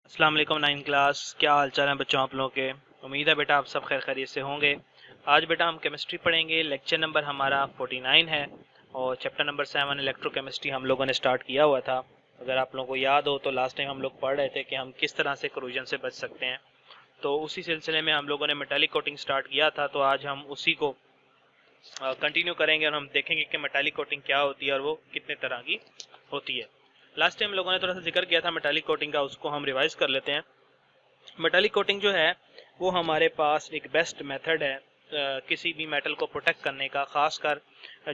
अस्सलाम वालेकुम nine class. क्या हाल चाल है बच्चों आप लोगों के। उम्मीद है बेटा आप सब खैर खैरियत से होंगे। आज बेटा हम केमिस्ट्री पढ़ेंगे। लेक्चर नंबर हमारा 49 है और चैप्टर नंबर 7 इलेक्ट्रोकेमिस्ट्री हम लोगों ने स्टार्ट किया हुआ था। अगर आप लोगों को याद हो तो लास्ट टाइम हम लोग पढ़ रहे थे कि हम किस तरह से करोजन से बच सकते हैं, तो उसी सिलसिले में हम लोगों ने मेटालिक कोटिंग स्टार्ट किया था। तो आज हम उसी को कंटिन्यू करेंगे और हम देखेंगे कि मेटालिक कोटिंग क्या होती है और वो कितने तरह की होती है। लास्ट टाइम लोगों ने थोड़ा सा जिक्र किया था मेटालिक कोटिंग का, उसको हम रिवाइज कर लेते हैं। मेटालिक कोटिंग जो है वो हमारे पास एक बेस्ट मेथड है किसी भी मेटल को प्रोटेक्ट करने का, खासकर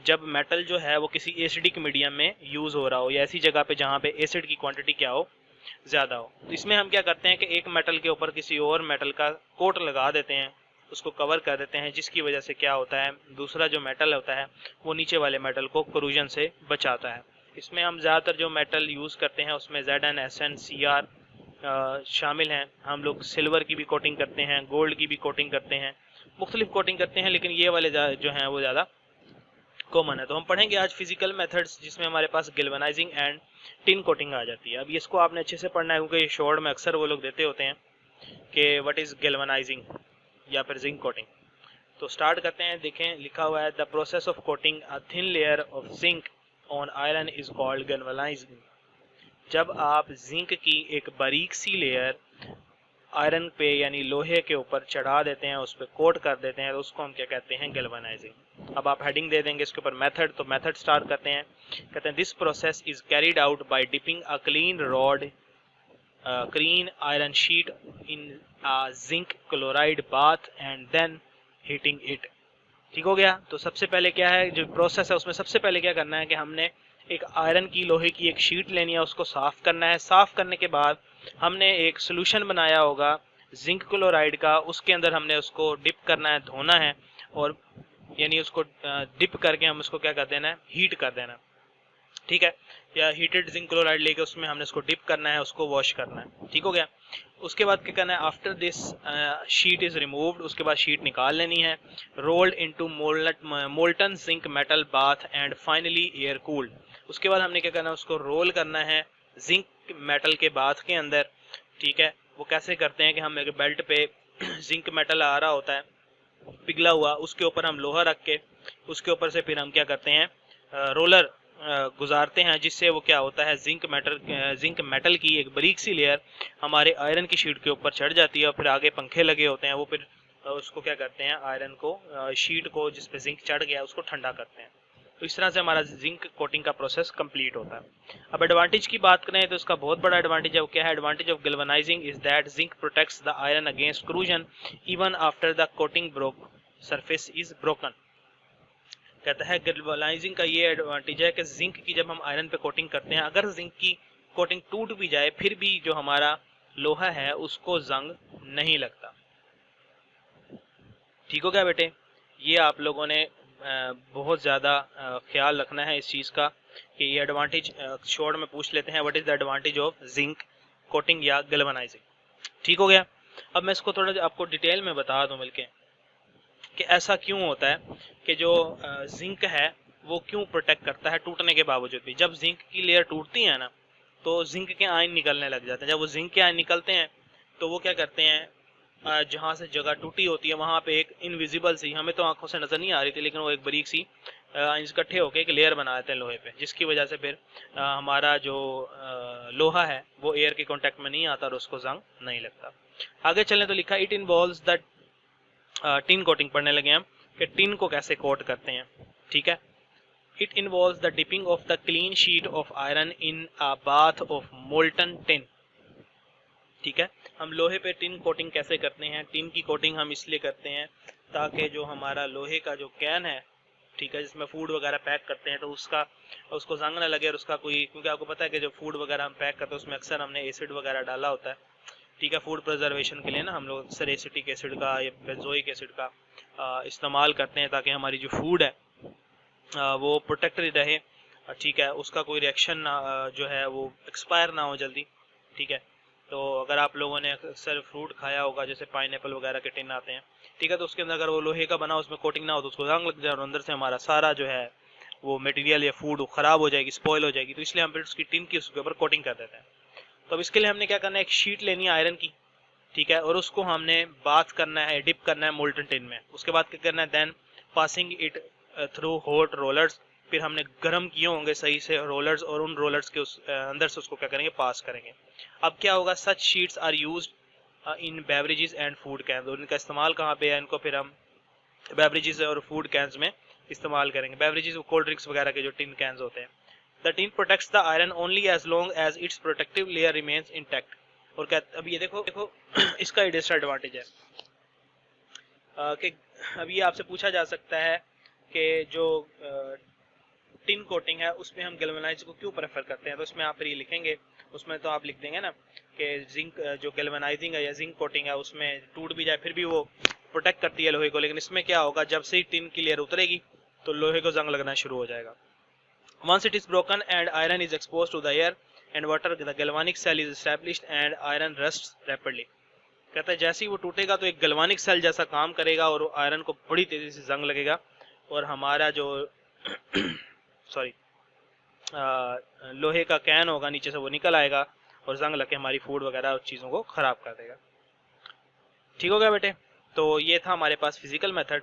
जब मेटल जो है वो किसी एसिडिक मीडियम में यूज़ हो रहा हो या ऐसी जगह पे जहाँ पे एसिड की क्वांटिटी क्या हो, ज़्यादा हो। तो इसमें हम क्या करते हैं कि एक मेटल के ऊपर किसी और मेटल का कोट लगा देते हैं, उसको कवर कर देते हैं, जिसकी वजह से क्या होता है दूसरा जो मेटल होता है वो नीचे वाले मेटल को करोजन से बचाता है। इसमें हम ज़्यादातर जो मेटल यूज़ करते हैं उसमें Zn, Sn, Cr शामिल हैं। हम लोग सिल्वर की भी कोटिंग करते हैं, गोल्ड की भी कोटिंग करते हैं, मुख्तलिफ कोटिंग करते हैं, लेकिन ये वाले जो हैं वो ज़्यादा कॉमन है। तो हम पढ़ेंगे आज फिजिकल मेथड्स जिसमें हमारे पास गैल्वेनाइजिंग एंड टिन कोटिंग आ जाती है। अब इसको आपने अच्छे से पढ़ना है क्योंकि ये शॉर्ट में अक्सर वो लोग देते होते हैं कि व्हाट इज़ गैल्वेनाइजिंग या फिर जिंक कोटिंग। तो स्टार्ट करते हैं। देखें लिखा हुआ है the process of coating a thin layer of zinc on iron is called galvanising. जब आप जिंक की एक बारीक सी लेयर आयरन पे यानी लोहे के ऊपर चढ़ा देते हैं, उस पर कोट कर देते हैं, तो उसको हम क्या कहते हैं, गैल्वेनाइजिंग। अब आप हेडिंग दे देंगे इसके ऊपर मेथड। तो मेथड स्टार्ट करते हैं। कहते हैं this process is carried out by dipping a clean rod clean iron sheet in zinc chloride bath and then heating it. ठीक हो गया। तो सबसे पहले क्या है जो प्रोसेस है उसमें सबसे पहले क्या करना है कि हमने एक आयरन की लोहे की एक शीट लेनी है, उसको साफ करना है। साफ करने के बाद हमने एक सोल्यूशन बनाया होगा जिंक क्लोराइड का, उसके अंदर हमने उसको डिप करना है, धोना है, और यानी उसको डिप करके हम उसको क्या कर देना है, हीट कर देना। ठीक है। या हीटेड जिंक क्लोराइड लेके उसमें हमने उसको डिप करना है, उसको वॉश करना है। ठीक हो गया। उसके बाद क्या करना है, after this sheet is removed, उसके बाद शीट निकाल लेनी है। Rolled into molten zinc metal bath and finally air cooled. उसके बाद हमने क्या करना है, उसको रोल करना है जिंक मेटल के बाथ के अंदर। ठीक है। वो कैसे करते हैं कि हम एक बेल्ट पे जिंक मेटल आ रहा होता है पिघला हुआ, उसके ऊपर हम लोहा रख के उसके ऊपर से फिर हम क्या करते हैं, रोलर गुजारते हैं, जिससे वो क्या होता है जिंक मेटल की एक बारीक सी लेयर हमारे आयरन की शीट के ऊपर चढ़ जाती है। और फिर आगे पंखे लगे होते हैं, वो फिर उसको क्या करते हैं, आयरन को शीट को जिस पे जिंक चढ़ गया उसको ठंडा करते हैं। तो इस तरह से हमारा जिंक कोटिंग का प्रोसेस कंप्लीट होता है। अब एडवांटेज की बात करें तो इसका बहुत बड़ा एडवांटेज है। वो क्या है, advantage of galvanising is that zinc protects the iron against corrosion even after the coating broke surface is broken. कहता है गैल्वेनाइजिंग का ये एडवांटेज है कि जिंक की जब हम आयरन पे कोटिंग करते हैं, अगर जिंक की कोटिंग टूट भी जाए फिर भी जो हमारा लोहा है उसको जंग नहीं लगता। ठीक हो गया बेटे। ये आप लोगों ने बहुत ज़्यादा ख्याल रखना है इस चीज़ का कि ये एडवांटेज शॉर्ट में पूछ लेते हैं, what is the advantage of zinc coating या गैल्वेनाइजिंग। ठीक हो गया। अब मैं इसको थोड़ा आपको डिटेल में बता दूं मिलके कि ऐसा क्यों होता है कि जो जिंक है वो क्यों प्रोटेक्ट करता है टूटने के बावजूद भी। जब जिंक की लेयर टूटती है ना तो जिंक के आयन निकलने लग जाते हैं। जब वो जिंक के आयन निकलते हैं तो वो क्या करते हैं, जहाँ से जगह टूटी होती है वहाँ पे एक इनविजिबल सी, हमें तो आंखों से नज़र नहीं आ रही थी, लेकिन वो एक बारीक सी इकट्ठे होकर एक लेयर बना देते हैं लोहे पे, जिसकी वजह से फिर हमारा जो लोहा है वो एयर के कांटेक्ट में नहीं आता और उसको जंग नहीं लगता। आगे चलें तो लिखा it involves the tin coating पढ़ने लगे हम कि टिन को कैसे कोट करते हैं। ठीक है। It involves the dipping of the clean sheet of iron in a bath of molten tin. ठीक है। हम लोहे पे टिन कोटिंग कैसे करते हैं, टिन की कोटिंग हम इसलिए करते हैं ताकि जो हमारा लोहे का जो कैन है, ठीक है, जिसमें फूड वगैरह पैक करते हैं, तो उसको जंग ना लगे और उसका कोई, क्योंकि आपको पता है कि जो फूड वगैरह हम पैक करते हैं उसमें अक्सर हमने एसिड वगैरह डाला होता है। ठीक है। फूड प्रिजर्वेशन के लिए ना हम लोग अक्सर एसिटिक एसिड का या बेंजोइक एसिड का इस्तेमाल करते हैं ताकि हमारी जो फूड है वो प्रोटेक्टेड रहे। ठीक है। उसका कोई रिएक्शन जो है वो एक्सपायर ना हो जल्दी। ठीक है। तो अगर आप लोगों ने अक्सर फ्रूट खाया होगा जैसे पाइनएप्पल वगैरह के टिन आते हैं, ठीक है, तो उसके अंदर अगर वो लोहे का बना उसमें कोटिंग ना हो तो उसको जंग लग जाए और अंदर से हमारा सारा जो है वो मटेरियल या फूड ख़राब हो जाएगी, स्पॉइल हो जाएगी। तो इसलिए हम फिर उसकी टिन की उसके ऊपर कोटिंग कर देते हैं। तो अब इसके लिए हमने क्या करना है, एक शीट लेनी है आयरन की, ठीक है, और उसको हमने बाथ करना है, डिप करना है मोल्टन टिन में। उसके बाद क्या करना है, then passing it through hot rollers, फिर हमने गर्म किए होंगे सही से रोलर्स, और उन रोलर्स के अंदर से उसको क्या करेंगे, पास करेंगे। अब क्या होगा, such sheets are used in beverages and food cans, और इनका इस्तेमाल कहाँ पे है, इनको फिर हम बेवरेजेस और फूड कैंस में इस्तेमाल करेंगे। बेवरेजेस कोल्ड ड्रिंक्स वगैरह के जो टिन कैंस होते हैं। The tin protects the iron only as long as its protective layer remains intact. और क्या, अब ये देखो इसका डिसएडवांटेज है कि अभी आपसे पूछा जा सकता है कि जो टिन कोटिंग है उसमें हम गैल्वेनाइज को क्यों प्रेफर करते हैं। तो उसमें आप फिर ये लिखेंगे, उसमें तो आप लिख देंगे ना कि जिंक जो गैल्वेनाइजिंग है या जिंक कोटिंग है उसमें टूट भी जाए फिर भी वो प्रोटेक्ट करती है लोहे को, लेकिन इसमें क्या होगा, जब से ही टिन की लेयर उतरेगी तो लोहे को जंग लगना शुरू हो जाएगा। Once it is broken and iron is exposed to the air and water, the galvanic cell is established and iron rusts rapidly। कहता है जैसे ही वो टूटेगा तो एक गैल्वेनिक सेल जैसा काम करेगा और आयरन को बड़ी तेजी से जंग लगेगा, और हमारा जो सॉरी लोहे का कैन होगा नीचे से वो निकल आएगा और जंग लग के हमारी फूड वगैरह और चीज़ों को ख़राब कर देगा। ठीक हो गया बेटे। तो ये था हमारे पास फिजिकल मेथड।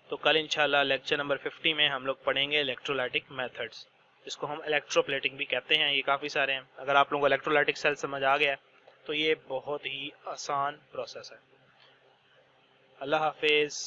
तो कल इंशाल्लाह लेक्चर नंबर 50 में हम लोग पढ़ेंगे इलेक्ट्रोलाइटिक मेथड्स, जिसको हम इलेक्ट्रोप्लेटिंग भी कहते हैं। ये काफ़ी सारे हैं। अगर आप लोगों को इलेक्ट्रोलाइटिक सेल समझ आ गया तो ये बहुत ही आसान प्रोसेस है। अल्लाह हाफिज़।